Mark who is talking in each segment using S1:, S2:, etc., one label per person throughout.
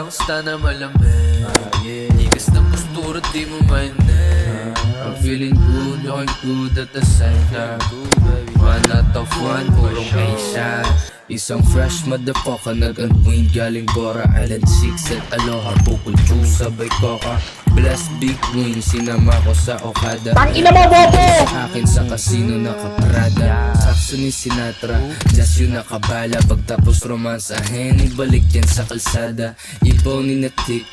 S1: basta na malamig. Ikas na postura di mo mainit. I'm feeling good, looking good at the same time. One out of one, purong Asia. Isang fresh motherfucker nag-unwind galing Bora Island 6 at Aloha Bukol Juice sabay Coca. Bless big win, sinama ko sa Okada.
S2: Tangina mo, bobo!
S1: Sa akin sa casino nakaprada. Sakso ni Sinatra, just yun nakabala. Pagtapos romansahin, ibalik yan sa kalsada. Ibaw ni Natik,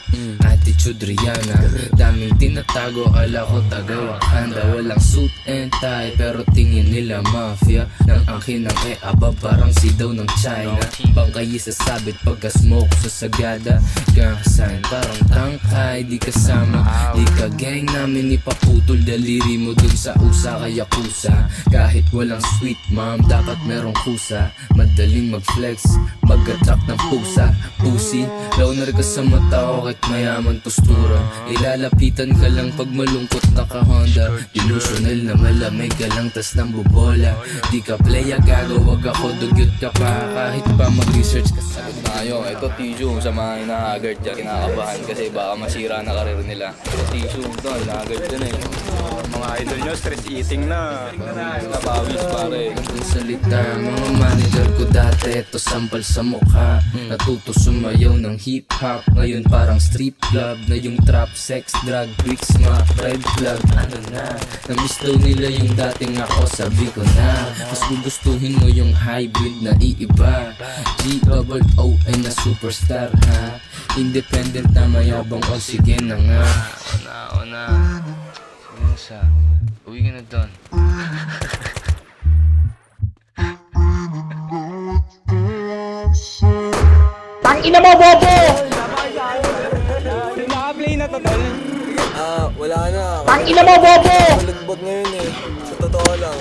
S1: attitude Rihanna. Daming tinatago, ala ko taga Wakanda. Walang suit and tie, pero tingin nila mafia. Nang akin ang aba, parang sidaw ng China. Bangkay isasabit pagka-smoke sa sagada. Gang sign, parang tangkay, di kasama. Di ka gang namin ipaputol daliri mo dun sa usa kaya kusa. Kahit walang sweet mom, dapat merong kusa. Madaling mag-flex, mag-attract ng pusa. Pussy, launar ka sa mata ko kahit mayaman postura. Ilalapitan ka lang pag malungkot naka-Honda. Delusional na malamig ka lang tas nang bubola. Di ka playa gago, wag ako dugyot ka pa. Kahit pa mag-research ka sa
S3: Tayo, ito tissue sa mga hinahaggard dyan, kinakabahan kasi baka masira na karir nila. Ito tissue, ito, hinahaggard dyan eh.
S4: Mga idol nyo, stress eating na.
S3: Nabawis pare.
S1: Ang salita, mga manager ko dati, ito sampal sa mukha. Natuto sumayaw ng hip-hop, ngayon parang strip club. Na yung trap, sex, drug, bricks, mga red flag. Ano na, namiss daw nila yung dating ako, sabi ko na. Mas gugustuhin mo yung hybrid na iiba. G-O-O-N na superstar ha. Independent na mayabang, o sige na nga. Ona. Sige sa, uwi ka na doon.
S2: Tangina mo, bobo!
S4: Naka-play na to, tol.
S5: Wala na.
S2: Tangina mo, bobo!
S5: Lagbot ngayon eh. Sa totoo lang.